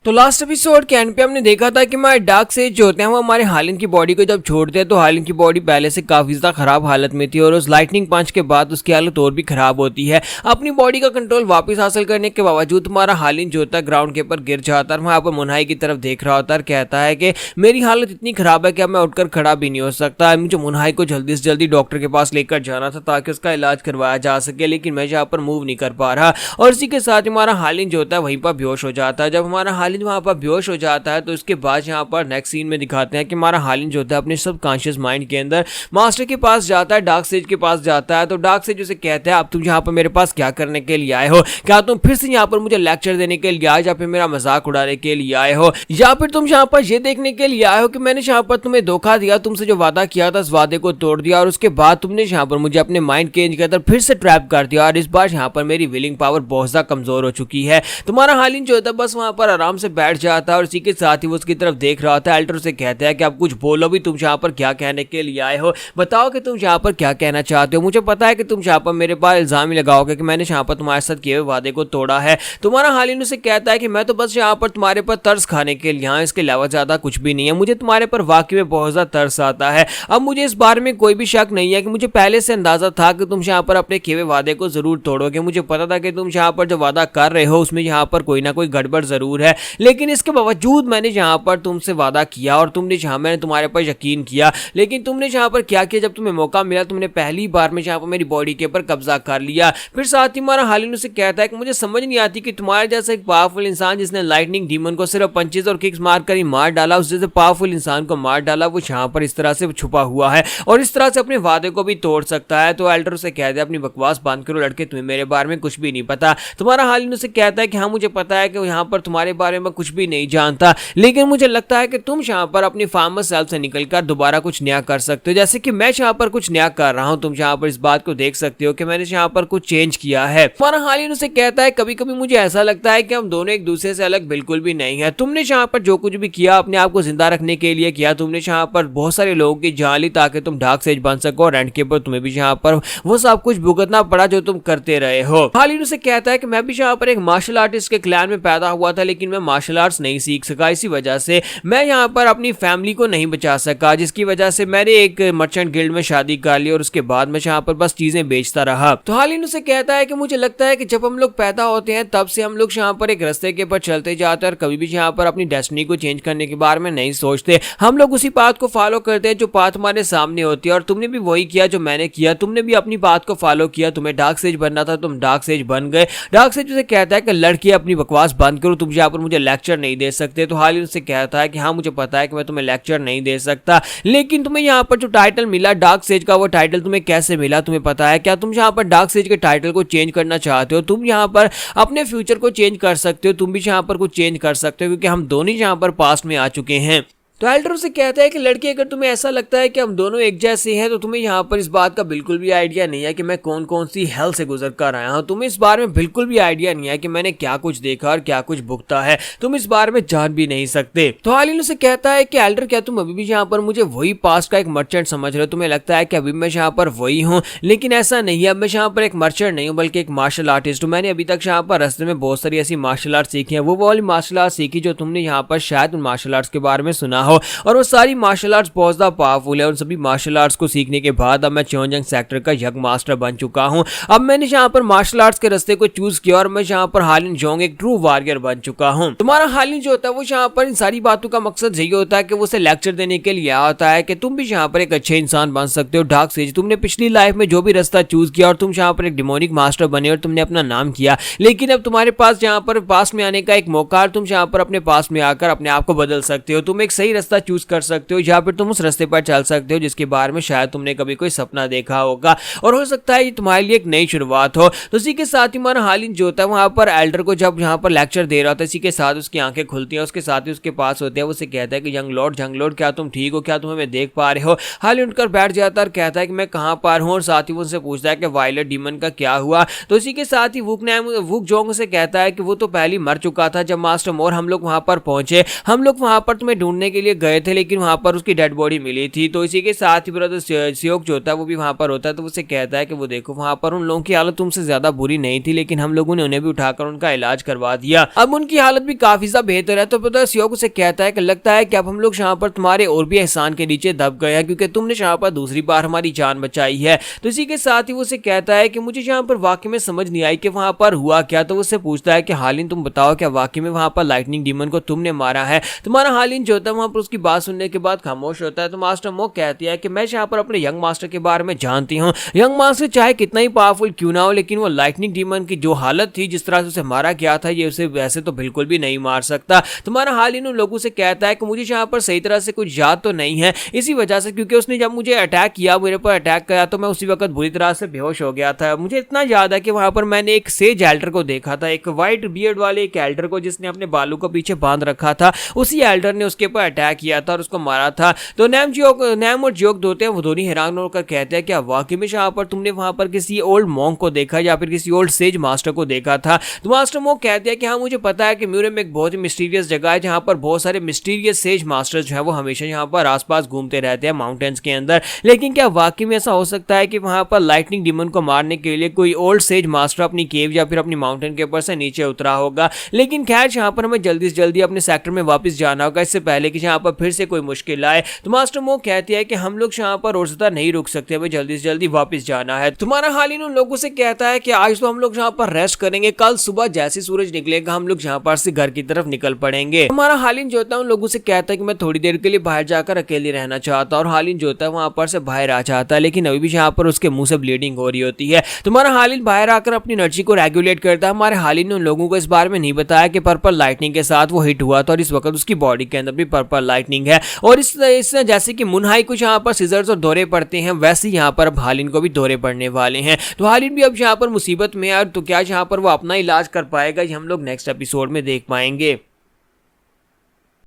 तो last episode के and पे हमने देखा था कि हमारे डार्क सेज जो होते हैं वो हमारे हालिन की बॉडी को जब छोड़ते हैं तो हालिन की बॉडी पहले से काफी ज्यादा खराब हालत में थी और उस लाइटनिंग पंच के बाद उसकी हालत और भी खराब होती है। अपनी बॉडी का कंट्रोल वापस हासिल करने के बावजूद हमारा हालिन जो होता है ग्राउंड के ऊपर गिर जाता है। वहां पर मुन्हाई की तरफ देख रहा होता है, कहता है कि मेरी हालत इतनी खराब है कि अब मैं उठकर खड़ा भी नहीं हो सकता। मुझे मुन्हाई को जल्दी से जल्दी डॉक्टर के पास लेकर जाना था ताकि उसका इलाज करवाया जा सके, लेकिन मैं यहाँ पर मूव नहीं कर पा रहा। और इसी के साथ हमारा हालिन जो होता है वहीं पर बेहोश हो जाता है। जब हमारा हालिन वहां पर बेहोश हो जाता है तो उसके बाद यहाँ पर नेक्स्ट सीन में दिखाते हैं कि हमारा हालिन जो होता है अपने सबकॉन्शियस माइंड के अंदर मास्टर के पास जाता है, डार्क सेज के पास जाता है। तो डार्क सेज उसे कहते हैं अब तुम यहाँ पर मेरे पास क्या करने के लिए आए हो? क्या तुम फिर से यहाँ पर मुझे लेक्चर देने के लिए आए या फिर मेरा मजाक उड़ाने के लिए आए हो, या फिर तुम यहाँ पर ये देखने के लिए आए हो कि मैंने यहाँ पर तुम्हें धोखा दिया, तुमसे जो वादा किया था उस वादे को तोड़ दिया और उसके बाद तुमने यहाँ पर मुझे अपने माइंड के अंदर फिर से ट्रैप कर दिया और इस बार यहाँ पर मेरी विलिंग पावर बहुत ज्यादा कमजोर हो चुकी है। तुम्हारा हालिन जो होता है बस वहां पर आराम से बैठ जाता है और इसी के साथ ही वो उसकी तरफ देख रहा होता है। एल्टर से कहता है कि अब कुछ बोलो भी, तुम यहाँ पर क्या कहने के लिए आए हो? बताओ कि तुम यहाँ पर क्या कहना चाहते हो। मुझे पता है कि तुम यहाँ पर मेरे पास इल्जाम ही लगाओगे कि मैंने यहाँ पर तुम्हारे साथ किए हुए वादे को तोड़ा है। तुम्हारा हालिन उसे कहता है कि मैं तो बस यहाँ पर तुम्हारे पर तरस खाने के लिए यहाँ, इसके अलावा ज्यादा कुछ भी नहीं है। मुझे तुम्हारे पर वाकई में बहुत ज्यादा तरस आता है। अब मुझे इस बारे में कोई भी शक नहीं है कि मुझे पहले से अंदाजा था कि तुम यहाँ पर अपने किए हुए वादे को जरूर तोड़ोगे। मुझे पता था कि तुम यहाँ पर जो वादा कर रहे हो उसमें यहाँ पर कोई ना कोई गड़बड़ जरूर है, लेकिन इसके बावजूद मैंने यहाँ पर तुमसे वादा किया और तुमने जहाँ मैंने तुम्हारे पर यकीन किया, लेकिन तुमने यहाँ पर क्या किया? जब तुम्हें मौका मिला तुमने पहली बार में यहाँ पर मेरी बॉडी के ऊपर कब्जा कर लिया। फिर साथ ही हमारा हालिन उसे कहता है कि मुझे समझ नहीं आती कि तुम्हारे जैसा एक पावरफुल इंसान जिसने लाइटनिंग डीमन को सिर्फ पंचेस और किक्स मार कर ही मार डाला, उस जैसे पावरफुल इंसान को मार डाला, वो यहाँ पर इस तरह से छुपा हुआ है और इस तरह से अपने वादे को भी तोड़ सकता है। तो एल्डर उसे कहता है अपनी बकवास बंद करो लड़के, तुम्हें मेरे बारे में कुछ भी नहीं पता। तुम्हारा हालिन उसे कहता है कि हाँ मुझे पता है कि यहाँ पर तुम्हारे बारे में कुछ भी नहीं जानता, लेकिन मुझे लगता है कि तुम यहाँ पर अपनी फार्मर सेल्फ से निकलकर दोबारा कुछ नया कर सकते हो, जैसे कि मैं यहाँ पर कुछ नया कर रहा हूँ। तुम यहाँ पर इस बात को देख सकते हो कि मैंने यहाँ पर कुछ चेंज किया है। तुम्हारा हालिन उसे कहता है कभी कभी मुझे ऐसा लगता है कि हम दोनों एक दूसरे से अलग बिल्कुल भी नहीं है। तुमने यहाँ पर जो कुछ भी किया अपने आप को जिंदा रखने के लिए किया, तुमने यहाँ पर बहुत सारे लोगों की जान ली ताकि तुम डार्क सेज बन सको और एंड के ऊपर तुम्हें भी यहाँ पर वो सब कुछ भुगतना पड़ा जो तुम करते रहे हो। हालिन उसे कहता है कि मैं भी यहाँ पर एक मार्शल आर्टिस्ट के क्लैन में पैदा हुआ था, लेकिन मैं मार्शल आर्ट्स नहीं सीख सका। इसी वजह से मैं यहाँ पर अपनी फैमिली को नहीं बचा सका, जिसकी वजह से मैंने एक मर्चेंट गिल्ड में शादी कर ली और उसके बाद मैं यहाँ पर बस चीजें बेचता रहा। तो हालिन उसे कहता है कि मुझे लगता है कि जब हम लोग पैदा होते हैं तब से हम लोग यहाँ पर एक रास्ते के ऊपर चलते जाते हैं और कभी भी यहाँ पर अपनी डेस्टिनी को चेंज करने के बारे में नहीं सोचते। हम लोग उसी पाथ को फॉलो करते हैं जो पाथ हमारे सामने होती है और तुमने भी वही किया जो मैंने किया। तुमने भी अपनी बात को फॉलो किया, तुम्हें डार्क सेज बनना था, तुम डार्क सेज बन गए। डार्क सेज उसे कहता है कि लड़की अपनी बकवास बंद करो, तुम यहाँ पर मुझे लेक्चर नहीं दे सकते। तो हालिन उसे कहता है कि हाँ मुझे पता है कि मैं तुम्हें लेक्चर नहीं दे सकता, लेकिन तुम्हें यहाँ पर जो टाइटल मिला डार्क सेज का, वो टाइटल तुम्हें कैसे मिला तुम्हें पता है क्या? तुम यहाँ पर डार्क सेज के टाइटल को चेंज करना चाहते हो, तुम यहाँ पर अपने फ्यूचर को चेंज कर सकते हो, तुम भी यहाँ पर कुछ चेंज कर सकते हो क्योंकि हम दोनों यहाँ पर पास्ट में आ चुके हैं। तो एल्डर से कहता है कि लड़की अगर तुम्हें ऐसा लगता है कि हम दोनों एक जैसे हैं तो तुम्हें यहाँ पर इस बात का बिल्कुल भी आइडिया नहीं है कि मैं कौन कौन सी हेल से गुजर कर आया हूँ। तुम्हें इस बारे में बिल्कुल भी आइडिया नहीं है कि मैंने क्या कुछ देखा और क्या कुछ भुगता है, तुम इस बारे में जान भी नहीं सकते। तो हालिन उसे कहता है कि एल्डर क्या तुम अभी भी यहाँ पर मुझे वही पास्ट का एक मर्चेंट समझ रहे हो? तुम्हें लगता है कि अभी मैं यहाँ पर वही हूँ, लेकिन ऐसा नहीं है। अब मैं यहाँ पर एक मर्चेंट नहीं हूँ बल्कि एक मार्शल आर्टिस्ट हूँ। मैंने अभी तक यहाँ पर रास्ते में बहुत सारी ऐसी मार्शल आर्ट सीखी है, वो वाली मार्शल आर्ट सीखी जो तुमने यहाँ पर शायद उन मार्शल आर्ट्स के बारे में सुना हो, और वो सारी मार्शल आर्ट्स बहुत ज्यादा पावरफुल है। उन सभी मार्शल आर्ट्स को सीखने के बाद अब मैं चोंजंग सेक्टर का यंग मास्टर बन चुका हूं। अब मैंने यहाँ पर मार्शल आर्ट्स के रास्ते को चूज किया और मैं यहाँ पर हालिन जोंग एक ट्रू वॉरियर बन चुका हूँ। तुम्हारा हालिन जो होता है वो यहाँ पर इन सारी बातों का मकसद यही होता है कि वो उसे लेक्चर देने के लिए आता है कि तुम भी यहाँ पर एक अच्छे इंसान बन सकते हो। डार्क सेज तुमने पिछली लाइफ में जो भी रास्ता चूज किया और तुम यहाँ पर एक डिमोनिक मास्टर बने और तुमने अपना नाम किया, लेकिन अब तुम्हारे पास यहाँ पर पास में आने का एक मौका, तुम यहाँ पर अपने पास में आकर अपने आप को बदल सकते हो। तुम एक सही रास्ता चूज कर सकते हो या फिर तुम उस रास्ते पर चल सकते हो जिसके बारे में शायद तुमने कभी कोई सपना देखा होगा और हो सकता है ये तुम्हारे लिए एक नई शुरुआत हो। तो इसी के साथ ही हमारा हालिन जो होता है वहां पर एल्डर को जब यहाँ पर लेक्चर दे रहा था, इसी के साथ उसकी आंखें खुलती हैं, उसके साथ ही उसके पास होते हैं। वो उसे कहता है कि यंग लॉर्ड क्या तुम ठीक हो? क्या तुम हमें देख पा रहे हो? हालिन उठकर बैठ जाता है और कहता है कि मैं कहां पर हूं, और साथ ही वो उनसे पूछता है कि वायलेट डीमन का क्या हुआ। तो इसी के साथ ही वुक जोंग से कहता है कि वो तो पहले मर चुका था जब मास्टर मोर हम लोग वहां पर पहुंचे। हम लोग वहां पर तुम्हें ढूंढने के लिए गए थे, लेकिन वहां पर उसकी डेड बॉडी मिली थी। तो इसी के साथ ही ब्रदर सियोक जो होता है वो भी वहां पर होता है, तो उसे कहता है कि वो देखो वहां पर उन लोगों की हालत तुमसे ज्यादा बुरी नहीं थी, लेकिन हम लोगों ने उन्हें भी उठाकर उनका इलाज करवा दिया, अब उनकी हालत भी काफी ज्यादा बेहतर है। तो ब्रदर सियोक उसे कहता है कि लगता है कि अब हम लोग यहाँ पर तुम्हारे और भी एहसान के नीचे दब गए हैं, क्योंकि तुमने यहाँ पर दूसरी बार हमारी जान बचाई है। तो इसी के साथ ही वो उसे कहता है कि मुझे यहाँ पर वाकई में समझ नहीं आई कि वहां पर हुआ क्या। तो उससे पूछता है कि हालिन तुम बताओ क्या वाकई में वहां पर लाइटनिंग डीमन को तुमने मारा है। तुम्हारा हालिन जो होता है वहां पर उसकी बात सुनने के बाद खामोश होता है। तो मास्टर मोक कहती है कि मैं यहाँ पर अपने यंग मास्टर के बारे में जानती हूँ, यंग मास्टर चाहे कितना ही पावरफुल क्यों ना हो, लेकिन वो लाइटनिंग डीमन की जो हालत थी, जिस तरह से उसे मारा गया था, ये उसे वैसे तो बिल्कुल भी नहीं मार सकता। तुम्हारा हालिन उन लोगों से कहता है कि मुझे यहाँ पर सही तरह से कुछ याद तो नहीं है, इसी वजह से क्योंकि उसने जब मुझे अटैक किया, मेरे पर अटैक किया, तो मैं उसी वक्त बुरी तरह से बेहोश हो गया था। मुझे इतना याद है कि वहां पर मैंने एक सेज एल्डर को देखा था, एक व्हाइट बियर्ड वाले एक एल्डर को, जिसने अपने बालों को पीछे बांध रखा था। उसी एल्डर ने उसके ऊपर अटैक किया था और उसको मारा था। तो नैम और जियोक होते हैं वो दोनों हैरान होकर कहते हैं क्या वाकई में यहाँ पर तुमने वहां पर किसी ओल्ड मॉन्क को देखा या फिर किसी ओल्ड सेज मास्टर को देखा था। तो मास्टर मोक कहते हैं कि हाँ मुझे पता है कि म्यूरियम एक बहुत ही मिस्टीरियस जगह है, जहाँ पर बहुत सारे मिस्टीरियस सेज मास्टर्स जो है वो हमेशा यहाँ पर आसपास घूमते रहते हैं माउंटेन्स के अंदर। लेकिन क्या वाकई में ऐसा हो सकता है कि वहां पर लाइटनिंग डीमन को मारने के लिए कोई ओल्ड सेज मास्टर अपनी केव या फिर अपनी माउंटेन के ऊपर से नीचे उतरा होगा। लेकिन खैर यहाँ पर हमें जल्दी से जल्दी अपने सेक्टर में वापस जाना होगा, इससे पहले कि यहाँ पर फिर से कोई मुश्किल आए। तो मास्टर मोक कहती है कि हम लोग यहाँ पर और ज्यादा नहीं रुक सकते, हमें जल्दी से जल्दी वापस जाना है। तुम्हारा हालिन उन लोगों से कहता है कि आज तो हम लोग यहाँ पर रेस्ट करेंगे, कल सुबह जैसे सूरज निकलेगा हम लोग यहाँ पर से घर की तरफ निकल पड़ेंगे। हमारा हालिन जो होता है उन लोगों से कहता है कि मैं थोड़ी देर के लिए बाहर जाकर अकेले रहना चाहता हूँ, और हालिन जो होता है वहां पर से बाहर आ जाता है, लेकिन अभी भी यहाँ पर उसके मुंह से ब्लीडिंग हो रही होती है। तुम्हारा हालिन बाहर आकर अपनी एनर्जी को रेगुलेट करता है। हमारे हालिन ने उन लोगों को इस बारे में नहीं बताया कि पर्पल लाइटनिंग के साथ वो हिट हुआ था, और इस वक्त उसकी बॉडी के अंदर भी पर्पल लाइटनिंग है। और इस जैसे कि मुनहाई कुछ यहाँ पर सीजर्स और दौरे पड़ते हैं, वैसे यहाँ पर अब हालिन को भी दौरे पड़ने वाले हैं। तो हालिन भी अब यहाँ पर मुसीबत में है, तो क्या यहाँ पर वो अपना इलाज कर पाएगा, ये हम लोग नेक्स्ट एपिसोड में देख पाएंगे।